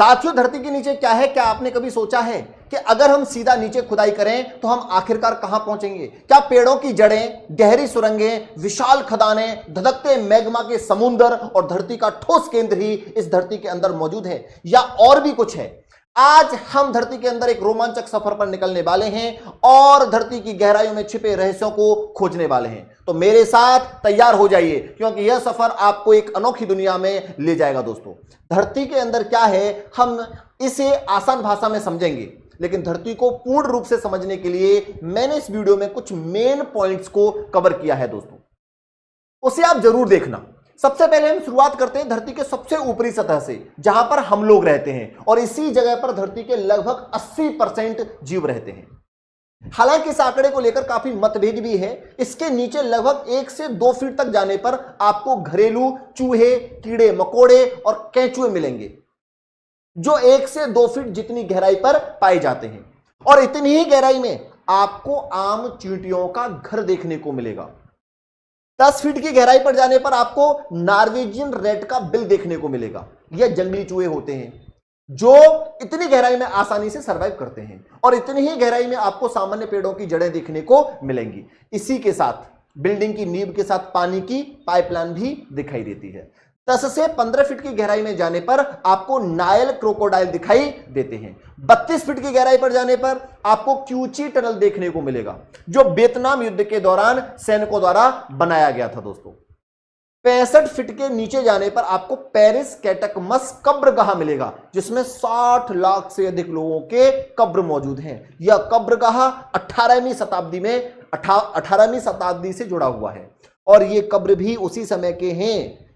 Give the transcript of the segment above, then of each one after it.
साथियों, धरती के नीचे क्या है? क्या आपने कभी सोचा है कि अगर हम सीधा नीचे खुदाई करें तो हम आखिरकार कहां पहुंचेंगे? क्या पेड़ों की जड़ें, गहरी सुरंगें, विशाल खदानें, धधकते मैग्मा के समुद्र और धरती का ठोस केंद्र ही इस धरती के अंदर मौजूद है, या और भी कुछ है? आज हम धरती के अंदर एक रोमांचक सफर पर निकलने वाले हैं और धरती की गहराइयों में छिपे रहस्यों को खोजने वाले हैं। तो मेरे साथ तैयार हो जाइए, क्योंकि यह सफर आपको एक अनोखी दुनिया में ले जाएगा। दोस्तों, धरती के अंदर क्या है, हम इसे आसान भाषा में समझेंगे, लेकिन धरती को पूर्ण रूप से समझने के लिए मैंने इस वीडियो में कुछ मेन पॉइंट्स को कवर किया है। दोस्तों, उसे आप जरूर देखना। सबसे पहले हम शुरुआत करते हैं धरती के सबसे ऊपरी सतह से, जहां पर हम लोग रहते हैं, और इसी जगह पर धरती के लगभग 80% जीव रहते हैं। हालांकि इस आंकड़े को लेकर काफी मतभेद भी है। इसके नीचे लगभग 1 से 2 फीट तक जाने पर आपको घरेलू चूहे, कीड़े मकोड़े और केंचुए मिलेंगे, जो 1 से 2 फीट जितनी गहराई पर पाए जाते हैं। और इतनी ही गहराई में आपको आम चींटियों का घर देखने को मिलेगा। 10 फीट की गहराई पर जाने पर आपको नॉर्वेजियन रेड का बिल देखने को मिलेगा। यह जंगली चूहे होते हैं जो इतनी गहराई में आसानी से सरवाइव करते हैं, और इतनी ही गहराई में आपको सामान्य पेड़ों की जड़ें देखने को मिलेंगी। इसी के साथ बिल्डिंग की नींव के साथ पानी की पाइपलाइन भी दिखाई देती है। 10 से 15 फीट की गहराई में जाने पर आपको नायल क्रोकोडाइल दिखाई देते हैं। 32 फीट की गहराई पर जाने पर आपको क्यूची टनल देखने को मिलेगा, जो वियतनाम युद्ध के दौरान सैनिकों द्वारा बनाया गया था। दोस्तों, 65 फीट के नीचे जाने पर आपको पेरिस कैटकमस कब्रगाह मिलेगा, जिसमें 60 लाख से अधिक लोगों के कब्र मौजूद हैं। यह कब्रगाह 18वीं शताब्दी से जुड़ा हुआ है, और यह कब्र भी उसी समय के हैं।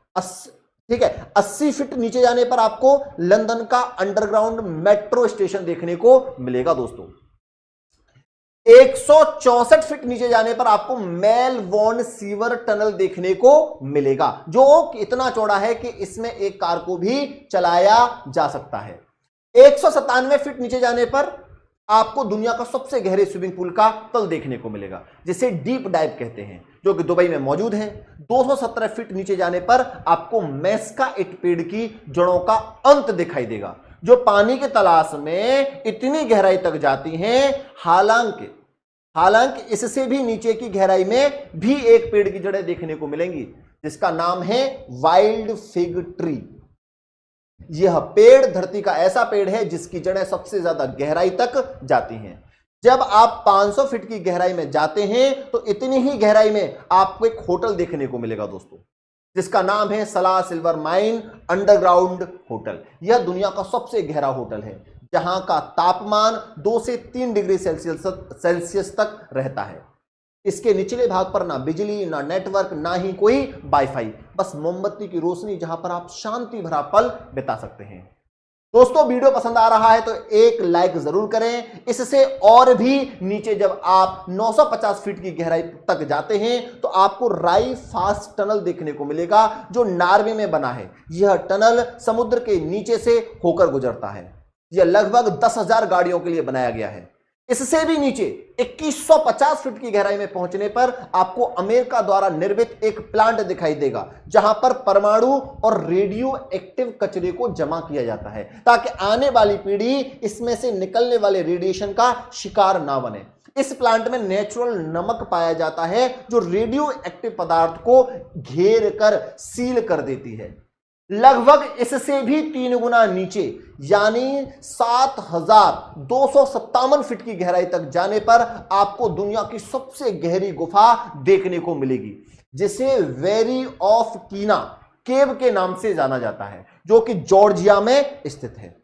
ठीक है, 80 फीट नीचे जाने पर आपको लंदन का अंडरग्राउंड मेट्रो स्टेशन देखने को मिलेगा। दोस्तों, 164 फीट नीचे जाने पर आपको मेलबोर्न सीवर टनल देखने को मिलेगा, जो इतना चौड़ा है कि इसमें एक कार को भी चलाया जा सकता है। 197 फीट नीचे जाने पर आपको दुनिया का सबसे गहरे स्विमिंग पूल का तल देखने को मिलेगा, जिसे डीप डाइव कहते हैं, जो कि दुबई में मौजूद है। 217 फीट नीचे जाने पर आपको मेस्काइट पेड़ की जड़ों का अंत दिखाई देगा, जो पानी के तलाश में इतनी गहराई तक जाती हैं। हालांकि इससे भी नीचे की गहराई में भी एक पेड़ की जड़ें देखने को मिलेंगी, जिसका नाम है वाइल्ड फिग ट्री। यह पेड़ धरती का ऐसा पेड़ है जिसकी जड़ें सबसे ज्यादा गहराई तक जाती हैं। जब आप 500 फीट की गहराई में जाते हैं तो इतनी ही गहराई में आपको एक होटल देखने को मिलेगा दोस्तों, जिसका नाम है सलाह सिल्वर माइन अंडरग्राउंड होटल। यह दुनिया का सबसे गहरा होटल है, जहां का तापमान 2 से 3 डिग्री सेल्सियस तक रहता है। इसके निचले भाग पर ना बिजली, ना नेटवर्क, ना ही कोई वाईफाई, बस मोमबत्ती की रोशनी, जहां पर आप शांति भरा पल बिता सकते हैं। दोस्तों, वीडियो पसंद आ रहा है तो एक लाइक जरूर करें। इससे और भी नीचे जब आप 950 फीट की गहराई तक जाते हैं तो आपको राई फास्ट टनल देखने को मिलेगा, जो नॉर्वे में बना है। यह टनल समुद्र के नीचे से होकर गुजरता है। यह लगभग 10,000 गाड़ियों के लिए बनाया गया है। इससे भी नीचे 2150 फीट की गहराई में पहुंचने पर आपको अमेरिका द्वारा निर्मित एक प्लांट दिखाई देगा, जहां पर परमाणु और रेडियो एक्टिव कचरे को जमा किया जाता है, ताकि आने वाली पीढ़ी इसमें से निकलने वाले रेडिएशन का शिकार ना बने। इस प्लांट में नेचुरल नमक पाया जाता है, जो रेडियो एक्टिव पदार्थ को घेर कर सील कर देती है। लगभग इससे भी 3 गुना नीचे, यानी 7,257 फीट की गहराई तक जाने पर आपको दुनिया की सबसे गहरी गुफा देखने को मिलेगी, जिसे वेरी ऑफ कीना केव के नाम से जाना जाता है, जो कि जॉर्जिया में स्थित है।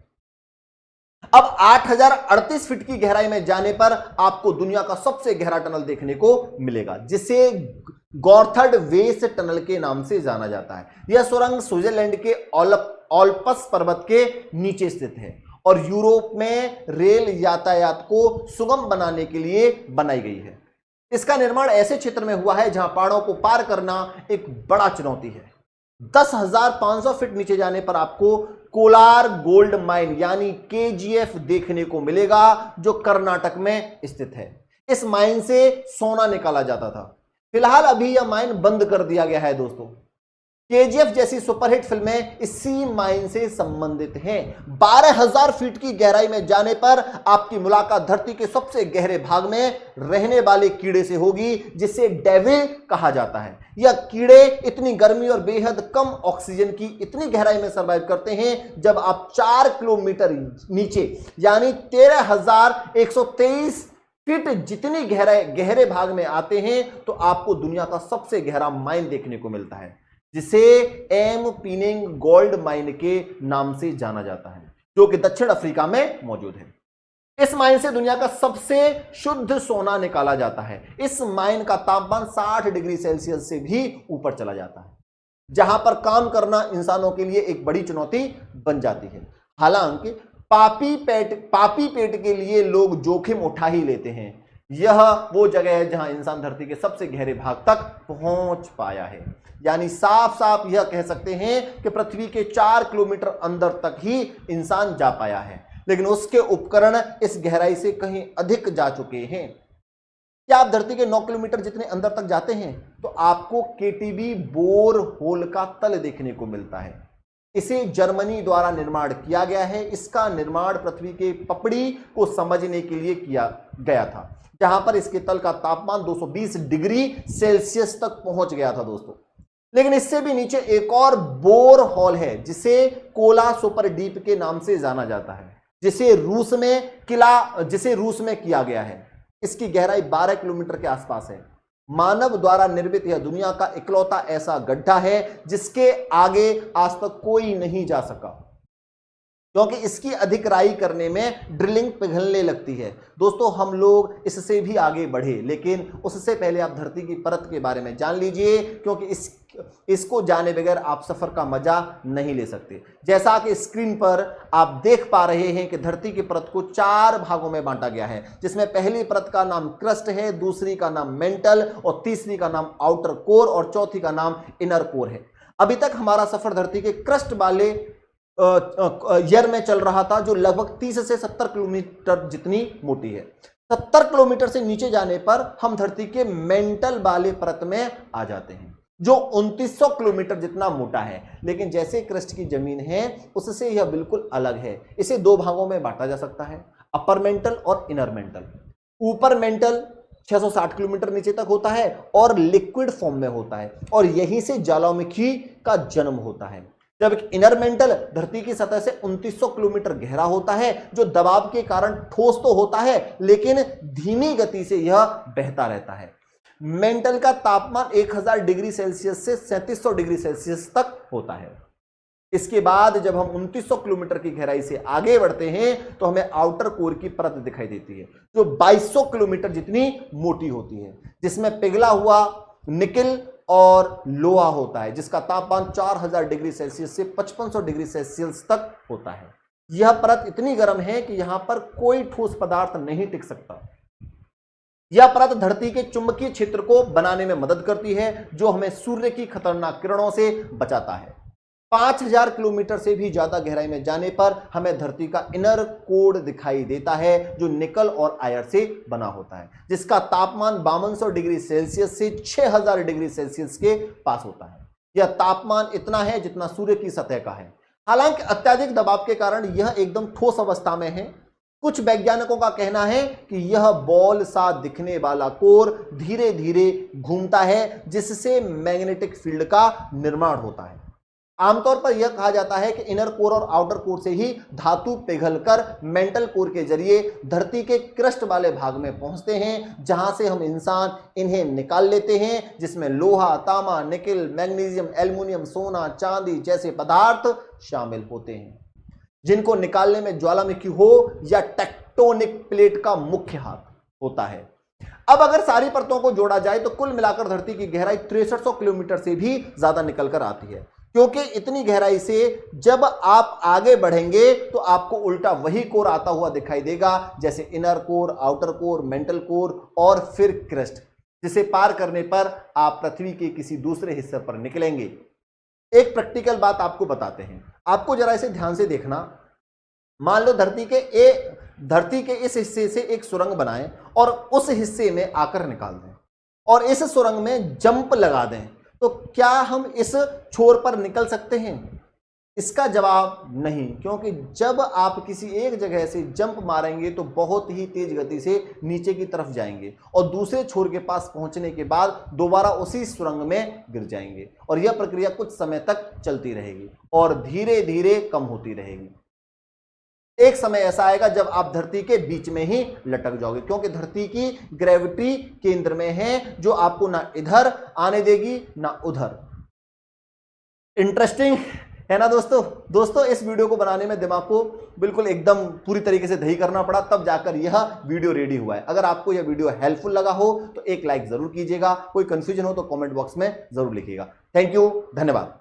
अब 8,038 फीट की गहराई में जाने पर आपको दुनिया का सबसे गहरा टनल देखने को मिलेगा, जिसे गॉर्थर्ड वेस टनल के नाम से जाना जाता है। यह सुरंग स्विट्जरलैंड के ऑल्प्स पर्वत के नीचे स्थित है और यूरोप में रेल यातायात को सुगम बनाने के लिए बनाई गई है। इसका निर्माण ऐसे क्षेत्र में हुआ है जहां पहाड़ों को पार करना एक बड़ा चुनौती है। 10,500 फीट नीचे जाने पर आपको कोलार गोल्ड माइन यानी KGF देखने को मिलेगा, जो कर्नाटक में स्थित है। इस माइन से सोना निकाला जाता था। फिलहाल अभी यह माइन बंद कर दिया गया है दोस्तों। केजीएफ जैसी सुपरहिट फिल्में इसी माइन से संबंधित हैं। 12,000 फीट की गहराई में जाने पर आपकी मुलाकात धरती के सबसे गहरे भाग में रहने वाले कीड़े से होगी, जिसे डेविल कहा जाता है। यह कीड़े इतनी गर्मी और बेहद कम ऑक्सीजन की इतनी गहराई में सर्वाइव करते हैं। जब आप 4 किलोमीटर नीचे यानी 13,123 फीट जितनी गहरे भाग में आते हैं तो आपको दुनिया का सबसे गहरा माइन देखने को मिलता है, जिसे एम पीनिंग गोल्ड माइन के नाम से जाना जाता है, जो कि दक्षिण अफ्रीका में मौजूद है। इस माइन से दुनिया का सबसे शुद्ध सोना निकाला जाता है। इस माइन का तापमान 60 डिग्री सेल्सियस से भी ऊपर चला जाता है, जहां पर काम करना इंसानों के लिए एक बड़ी चुनौती बन जाती है। हालांकि पापी पेट के लिए लोग जोखिम उठा ही लेते हैं। यह वो जगह है जहां इंसान धरती के सबसे गहरे भाग तक पहुंच पाया है। यानी साफ साफ यह कह सकते हैं कि पृथ्वी के 4 किलोमीटर अंदर तक ही इंसान जा पाया है, लेकिन उसके उपकरण इस गहराई से कहीं अधिक जा चुके हैं। क्या आप धरती के 9 किलोमीटर जितने अंदर तक जाते हैं तो आपको केटीबी बोर होल का तल देखने को मिलता है। इसे जर्मनी द्वारा निर्माण किया गया है। इसका निर्माण पृथ्वी के पपड़ी को समझने के लिए किया गया था, जहां पर इसके तल का तापमान 220 डिग्री सेल्सियस तक पहुंच गया था दोस्तों। लेकिन इससे भी नीचे एक और बोर होल है, जिसे कोला सुपर डीप के नाम से जाना जाता है, जिसे रूस में किया गया है। इसकी गहराई 12 किलोमीटर के आसपास है। मानव द्वारा निर्मित यह दुनिया का इकलौता ऐसा गड्ढा है जिसके आगे आज तक कोई नहीं जा सका, क्योंकि इसकी अधिकराई करने में ड्रिलिंग पिघलने लगती है। दोस्तों, हम लोग इससे भी आगे बढ़े, लेकिन उससे पहले आप धरती की परत के बारे में जान लीजिए, क्योंकि इसको जाने बगैर आप सफर का मजा नहीं ले सकते। जैसा कि स्क्रीन पर आप देख पा रहे हैं कि धरती की परत को 4 भागों में बांटा गया है, जिसमें पहली परत का नाम क्रस्ट है, दूसरी का नाम मेंटल और तीसरी का नाम आउटर कोर और चौथी का नाम इनर कोर है। अभी तक हमारा सफर धरती के क्रस्ट वाले ईयर में चल रहा था, जो लगभग 30 से 70 किलोमीटर जितनी मोटी है। 70 किलोमीटर से नीचे जाने पर हम धरती के मेंटल वाले परत में आ जाते हैं, जो 2900 किलोमीटर जितना मोटा है। लेकिन जैसे क्रस्ट की जमीन है उससे यह बिल्कुल अलग है। इसे 2 भागों में बांटा जा सकता है, अपर मेंटल और इनर मेंटल। ऊपर मेंटल 660 किलोमीटर नीचे तक होता है और लिक्विड फॉर्म में होता है, और यहीं से ज्वालामुखी का जन्म होता है। जबकि इनर मेंटल धरती की सतह से 2900 किलोमीटर गहरा होता है, जो दबाव के कारण ठोस तो होता है, लेकिन धीमी गति से यह बहता रहता है। मेंटल का तापमान 1000 डिग्री सेल्सियस से 3700 डिग्री सेल्सियस तक होता है। इसके बाद जब हम 2900 किलोमीटर की गहराई से आगे बढ़ते हैं तो हमें आउटर कोर की परत दिखाई देती है, जो 2200 किलोमीटर जितनी मोटी होती है, जिसमें पिघला हुआ निकिल और लोहा होता है, जिसका तापमान 4000 डिग्री सेल्सियस से 5500 डिग्री सेल्सियस तक होता है। यह परत इतनी गर्म है कि यहां पर कोई ठोस पदार्थ नहीं टिक सकता। यह परत धरती के चुंबकीय क्षेत्र को बनाने में मदद करती है, जो हमें सूर्य की खतरनाक किरणों से बचाता है। 5000 किलोमीटर से भी ज्यादा गहराई में जाने पर हमें धरती का इनर कोर दिखाई देता है, जो निकल और आयरन से बना होता है, जिसका तापमान 5200 डिग्री सेल्सियस से 6000 डिग्री सेल्सियस के पास होता है। यह तापमान इतना है जितना सूर्य की सतह का है। हालांकि अत्यधिक दबाव के कारण यह एकदम ठोस अवस्था में है। कुछ वैज्ञानिकों का कहना है कि यह बॉल सा दिखने वाला कोर धीरे धीरे घूमता है, जिससे मैग्नेटिक फील्ड का निर्माण होता है। आमतौर पर यह कहा जाता है कि इनर कोर और आउटर कोर से ही धातु पिघलकर मेंटल कोर के जरिए धरती के क्रस्ट वाले भाग में पहुंचते हैं, जहां से हम इंसान इन्हें निकाल लेते हैं, जिसमें लोहा, तांबा, निकिल, मैग्नीशियम, एल्युमिनियम, सोना, चांदी जैसे पदार्थ शामिल होते हैं, जिनको निकालने में ज्वालामुखी हो या टेक्टोनिक प्लेट का मुख्य हाथ होता है। अब अगर सारी परतों को जोड़ा जाए तो कुल मिलाकर धरती की गहराई 6300 किलोमीटर से भी ज्यादा निकलकर आती है, क्योंकि इतनी गहराई से जब आप आगे बढ़ेंगे तो आपको उल्टा वही कोर आता हुआ दिखाई देगा, जैसे inner core, outer core, mantle core और फिर क्रस्ट, जिसे पार करने पर आप पृथ्वी के किसी दूसरे हिस्से पर निकलेंगे। एक प्रैक्टिकल बात आपको बताते हैं, आपको जरा इसे ध्यान से देखना। मान लो धरती के इस हिस्से से एक सुरंग बनाएं और उस हिस्से में आकर निकाल दें, और इस सुरंग में जंप लगा दें, तो क्या हम इस छोर पर निकल सकते हैं? इसका जवाब नहीं, क्योंकि जब आप किसी एक जगह से जंप मारेंगे तो बहुत ही तेज गति से नीचे की तरफ जाएंगे और दूसरे छोर के पास पहुंचने के बाद दोबारा उसी सुरंग में गिर जाएंगे और यह प्रक्रिया कुछ समय तक चलती रहेगी और धीरे धीरे कम होती रहेगी। एक समय ऐसा आएगा जब आप धरती के बीच में ही लटक जाओगे, क्योंकि धरती की ग्रेविटी केंद्र में है, जो आपको ना इधर आने देगी ना उधर। इंटरेस्टिंग है ना दोस्तों इस वीडियो को बनाने में दिमाग को बिल्कुल एकदम पूरी तरीके से दही करना पड़ा, तब जाकर यह वीडियो रेडी हुआ है। अगर आपको यह वीडियो हेल्पफुल लगा हो तो एक लाइक जरूर कीजिएगा, कोई कंफ्यूजन हो तो कमेंट बॉक्स में जरूर लिखिएगा। थैंक यू, धन्यवाद।